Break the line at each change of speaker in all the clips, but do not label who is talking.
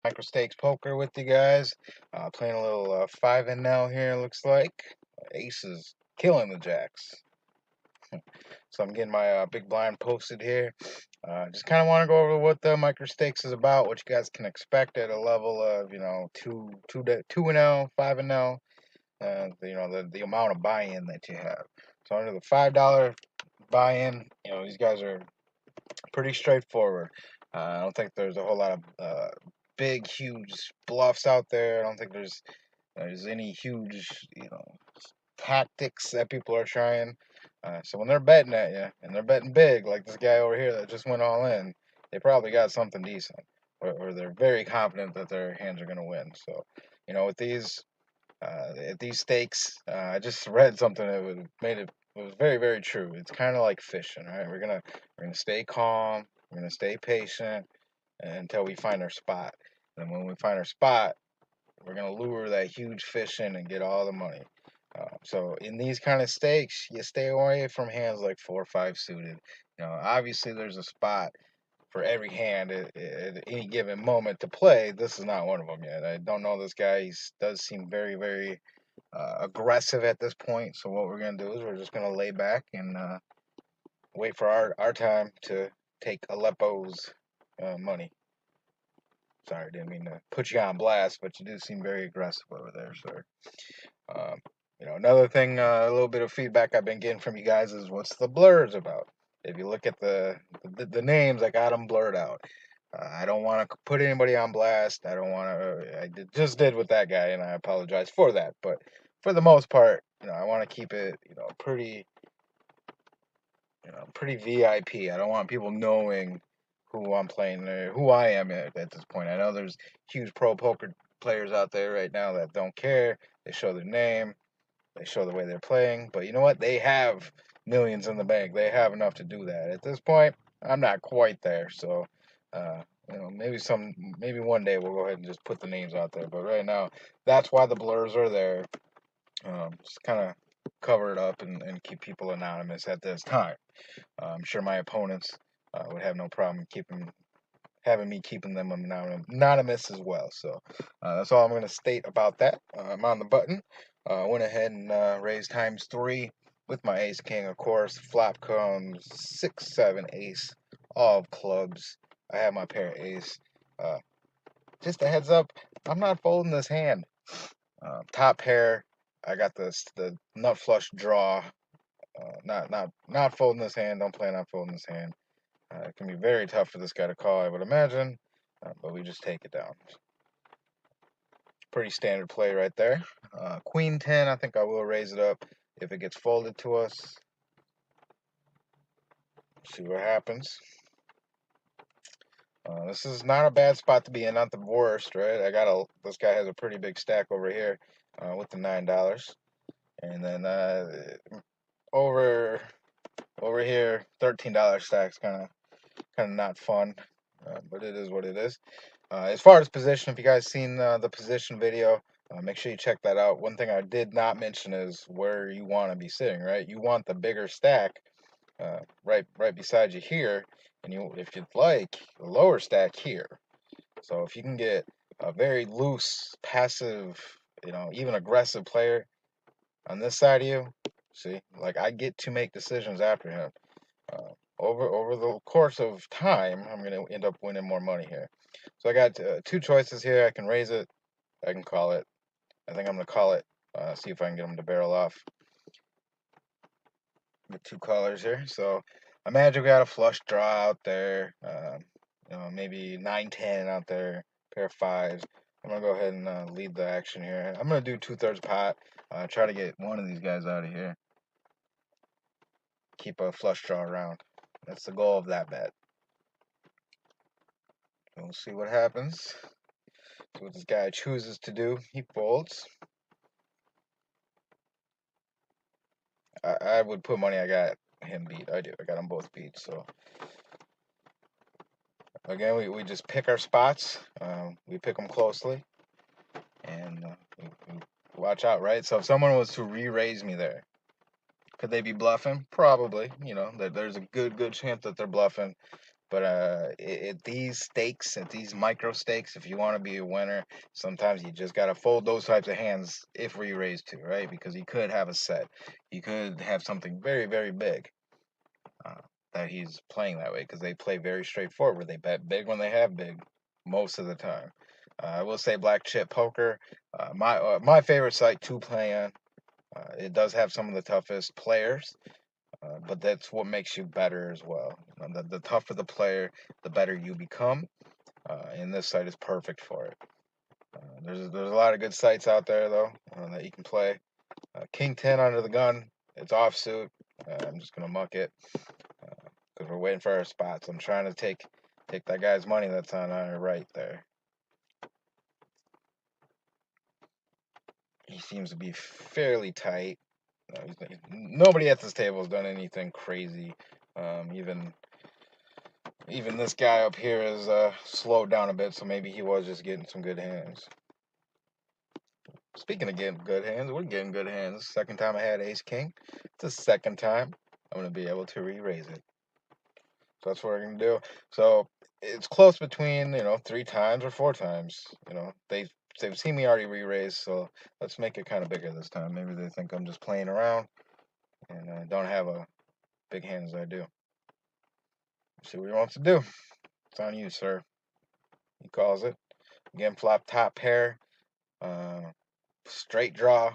Microstakes poker with you guys. Playing a little 5 and now here, looks like. Aces killing the jacks. So I'm getting my big blind posted here. Just kind of want to go over what the Microstakes is about, what you guys can expect at a level of, 2-0, 5-0, the amount of buy-in that you have. So under the $5 buy-in, these guys are pretty straightforward. I don't think there's a whole lot of big, huge bluffs out there. I don't think there's any huge, tactics that people are trying. So when they're betting at you and they're betting big, like this guy over here that just went all in, they probably got something decent, or they're very confident that their hands are going to win. So, with these at these stakes, I just read something that was very very true. It's kind of like fishing, right? We're gonna stay calm, we're gonna stay patient until we find our spot. And when we find our spot, we're gonna lure that huge fish in and get all the money. So in these kind of stakes, you stay away from hands like 4 or 5 suited. Obviously there's a spot for every hand at any given moment to play. This is not one of them yet. I don't know this guy. He does seem very, very aggressive at this point. So what we're gonna do is we're just gonna lay back and wait for our time to take Aleppo's money. Sorry, didn't mean to put you on blast, but you do seem very aggressive over there, sir. Um, another thing, a little bit of feedback I've been getting from you guys is what's the blurs about? If you look at the names, I got them blurred out. I don't want to put anybody on blast. I don't want to. Just did with that guy, and I apologize for that. But for the most part, I want to keep it, pretty VIP. I don't want people knowing who I'm playing or who I am at this point. I know there's huge pro poker players out there right now that don't care. They show their name, they show the way they're playing, but you know what? They have millions in the bank. They have enough to do that. At this point, I'm not quite there. So, maybe one day we'll go ahead and just put the names out there. But right now, that's why the blurs are there. Just kind of cover it up and keep people anonymous at this time. I'm sure my opponents would have no problem having me keeping them anonymous as well. So that's all I'm going to state about that. I'm on the button. Went ahead and raised ×3 with my ace king, of course. Flop comes 6, 7, ace, all of clubs. I have my pair of ace. Just a heads up, I'm not folding this hand. Top pair, I got the nut flush draw. Not folding this hand. Don't plan on folding this hand. It can be very tough for this guy to call, I would imagine, but we just take it down. Pretty standard play right there. Queen 10, I think I will raise it up if it gets folded to us. See what happens. This is not a bad spot to be in, not the worst, right? This guy has a pretty big stack over here with the $9, and then over here, $13 stacks kind of not fun, but it is what it is. As far as position, if you guys seen the position video, make sure you check that out. One thing I did not mention is where you want to be sitting, right? You want the bigger stack right beside you here, and if you'd like, the lower stack here. So if you can get a very loose, passive, even aggressive player on this side of you, see, like I get to make decisions after him. Over the course of time, I'm going to end up winning more money here. So I got 2 choices here. I can raise it. I can call it. I think I'm going to call it. See if I can get them to barrel off. Get 2 callers here. So imagine we got a flush draw out there. Maybe 9-10 out there. Pair of fives. I'm going to go ahead and lead the action here. I'm going to do 2/3 pot. Try to get one of these guys out of here. Keep a flush draw around. That's the goal of that bet. We'll see what happens. See what this guy chooses to do. He folds. I would put money I got him beat. I do. I got them both beat. So again, we just pick our spots. We pick them closely, and we watch out, right? So if someone was to re-raise me there, could they be bluffing? Probably. There's a good chance that they're bluffing. But at these stakes, at these micro stakes, if you want to be a winner, sometimes you just gotta fold those types of hands if we raise to, right? Because you could have a set, you could have something very, very big uh, that he's playing that way because they play very straightforward. They bet big when they have big, most of the time. I will say black chip poker, my favorite site to play on. It does have some of the toughest players, but that's what makes you better as well. The tougher the player, the better you become. And this site is perfect for it. There's a lot of good sites out there though that you can play. King 10 under the gun. It's offsuit. I'm just gonna muck it because we're waiting for our spots. I'm trying to take that guy's money that's on our right there. He seems to be fairly tight. Nobody at this table has done anything crazy. Even this guy up here is slowed down a bit, so maybe he was just getting some good hands. Speaking of getting good hands, we're getting good hands. Second time I had ace king. It's the second time I'm gonna be able to re-raise it. So that's what we're gonna do. So it's close between 3 times or 4 times. They've seen me already re-raise, so let's make it kind of bigger this time. Maybe they think I'm just playing around and don't have a big hand as I do. See what he wants to do. It's on you, sir. He calls it. Again, flop top pair, straight draw,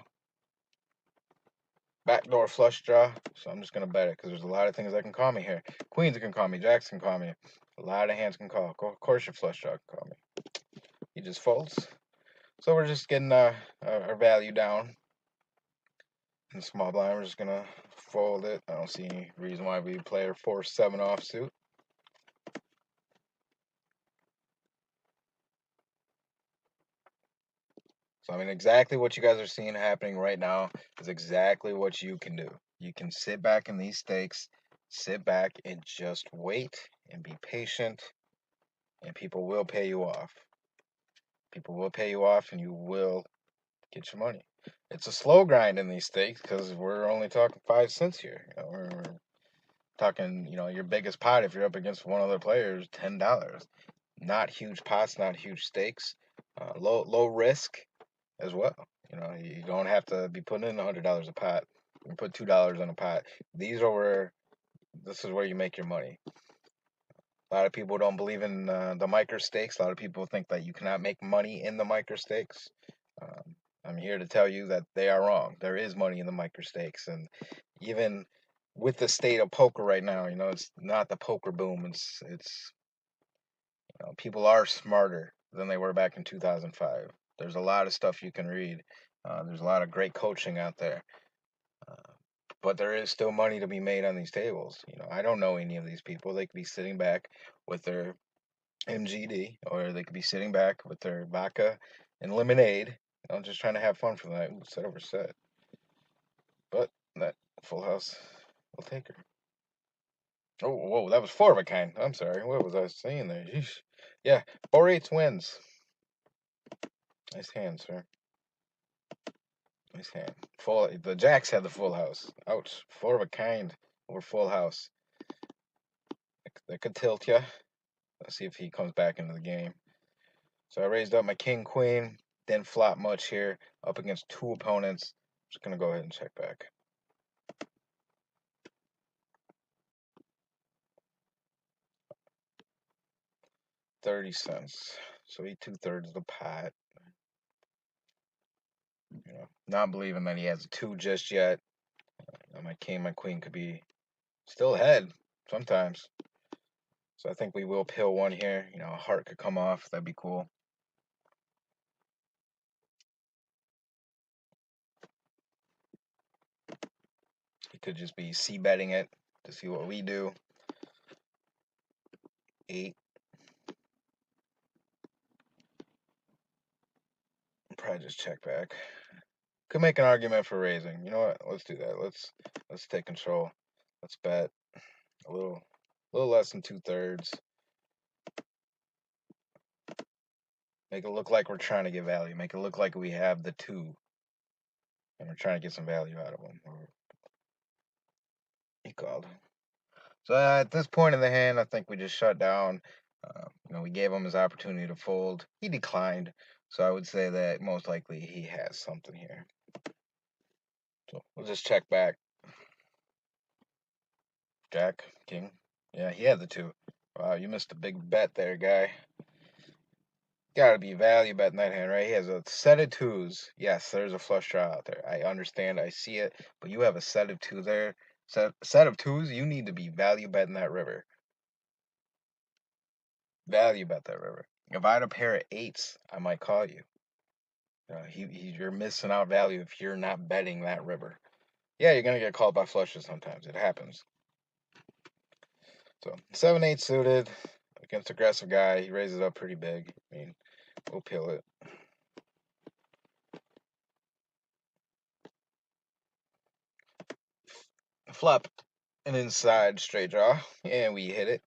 backdoor flush draw. So I'm just gonna bet it because there's a lot of things that can call me here. Queens can call me, jacks can call me, a lot of hands can call. Of course, your flush draw can call me. He just folds. So we're just getting our value down. In the small blind, we're just gonna fold it. I don't see any reason why we play our 4-7 offsuit. So I mean, exactly what you guys are seeing happening right now is exactly what you can do. You can sit back in these stakes, sit back and just wait and be patient, and people will pay you off. People will pay you off, and you will get your money. It's a slow grind in these stakes because we're only talking 5 cents here. We're talking, your biggest pot if you're up against one other player is $10. Not huge pots, not huge stakes. Low risk as well. You don't have to be putting in $100 a pot. You can put $2 in a pot. This is where you make your money. A lot of people don't believe in the micro stakes. A lot of people think that you cannot make money in the micro stakes. I'm here to tell you that they are wrong. There is money in the micro stakes, and even with the state of poker right now, it's not the poker boom. It's people are smarter than they were back in 2005. There's a lot of stuff you can read. There's a lot of great coaching out there. Uh, but there is still money to be made on these tables. I don't know any of these people. They could be sitting back with their MGD, or they could be sitting back with their vodka and lemonade. Just trying to have fun for the night. Set over set. But that full house will take her. Oh, whoa, that was 4 of a kind. I'm sorry. What was I saying there? Yeesh. Yeah, 4-8 wins. Nice hand, sir. Nice hand. The jacks had the full house. Ouch. 4 of a kind over full house. That could tilt you. Let's see if he comes back into the game. So I raised up my king, queen. Didn't flop much here. Up against 2 opponents. Just going to go ahead and check back. 30 cents. So he 2/3 of the pot. Not believing that he has a 2 just yet. My king, my queen could be still ahead sometimes. So I think we will pill one here. A heart could come off. That'd be cool. He could just be c-betting it to see what we do. 8. Probably just check back. Could make an argument for raising. You know what? Let's do that. Let's take control. Let's bet a little less than 2/3. Make it look like we're trying to get value. Make it look like we have the 2, and we're trying to get some value out of them. He called. So at this point in the hand, I think we just shut down. We gave him his opportunity to fold. He declined. So I would say that most likely he has something here. So we'll just check back. Jack, king. Yeah, he had the two. Wow, you missed a big bet there, guy. Gotta be value betting that hand, right? He has a set of twos. Yes, there's a flush draw out there. I understand. I see it. But you have a set of two there. Set of twos, you need to be value betting that river. Value bet that river. If I had a pair of eights, I might call you. You're missing out value if you're not betting that river. Yeah, you're gonna get called by flushes sometimes. It happens. So 7-8 suited against aggressive guy. He raises up pretty big. I mean, we'll peel it. Flop an inside straight draw, and we hit it.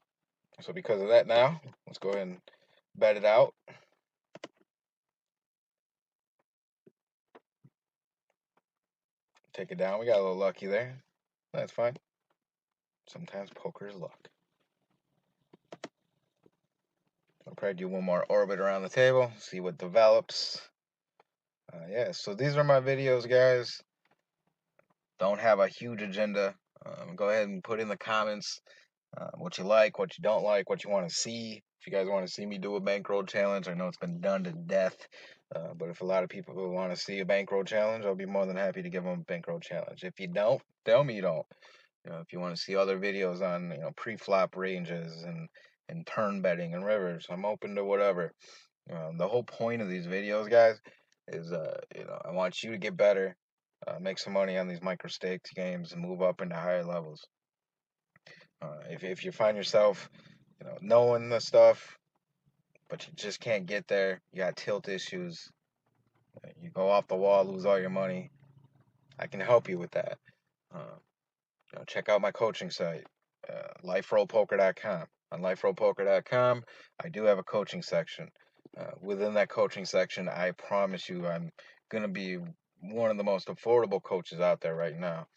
So because of that, now let's go ahead and bet it out. Take it down. We got a little lucky there. That's fine. Sometimes poker is luck. I'll probably do one more orbit around the table, see what develops. Yeah, so these are my videos, guys. Don't have a huge agenda. Go ahead and put in the comments what you like, what you don't like, what you want to see. If you guys want to see me do a bankroll challenge, I know it's been done to death. But if a lot of people want to see a bankroll challenge, I'll be more than happy to give them a bankroll challenge. If you don't, tell me you don't. If you want to see other videos on pre-flop ranges and turn betting and rivers, I'm open to whatever. The whole point of these videos, guys, is I want you to get better, make some money on these Microstakes games, and move up into higher levels. If you find yourself, knowing the stuff, but you just can't get there, you got tilt issues, you go off the wall, lose all your money, I can help you with that. Check out my coaching site, liferollpoker.com. On liferollpoker.com, I do have a coaching section. Within that coaching section, I promise you, I'm going to be one of the most affordable coaches out there right now.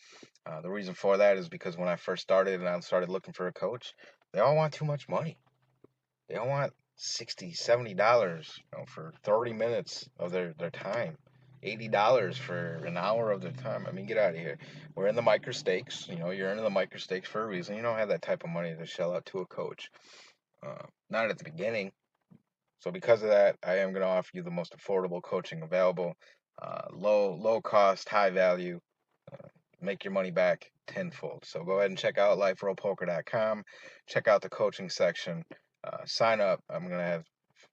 The reason for that is because when I first started and I started looking for a coach, they all want too much money. They all want $60, $70, for 30 minutes of their time. $80 for an hour of their time. I mean, get out of here. We're in the Microstakes. You're in the Microstakes for a reason. You don't have that type of money to shell out to a coach. Not at the beginning. So because of that, I am going to offer you the most affordable coaching available. Low cost, high value. Make your money back tenfold. So go ahead and check out liferollpoker.com. Check out the coaching section. Sign up. I'm going to have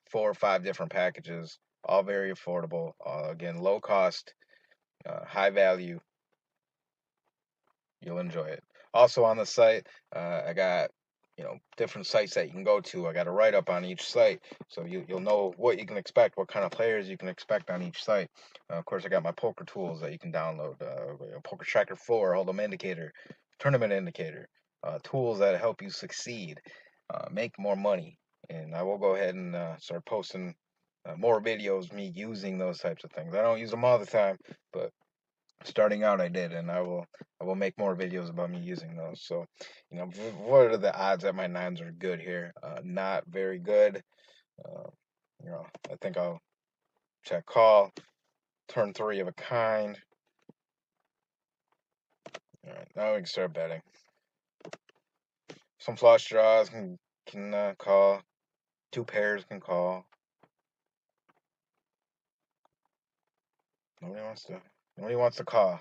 4 or 5 different packages, all very affordable. Again, low cost, high value. You'll enjoy it. Also on the site, I got different sites that you can go to. I got a write up on each site, so you'll know what you can expect, what kind of players you can expect on each site. Of course, I got my poker tools that you can download: Poker Tracker 4, Hold'em Indicator, Tournament Indicator, tools that help you succeed, make more money. And I will go ahead and start posting more videos me using those types of things. I don't use them all the time, but starting out I did, and I will make more videos about me using those. So what are the odds that my nines are good here? Not very good. uh, I think I'll check call, turn 3 of a kind. All right, now we can start betting. Some flush draws can call, 2 pairs can call. Nobody wants to call.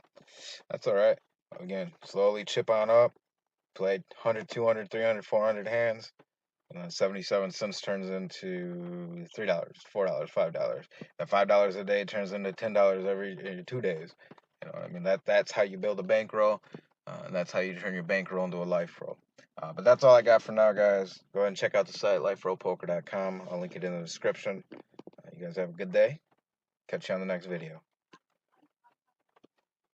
That's all right. Again, slowly chip on up. Played 100, 200, 300, 400 hands. 77 cents turns into $3, $4, $5. That $5 a day turns into $10 every 2 days. I mean, that's how you build a bankroll, and that's how you turn your bankroll into a life roll. But that's all I got for now, guys. Go ahead and check out the site, liferollpoker.com. I'll link it in the description. You guys have a good day. Catch you on the next video.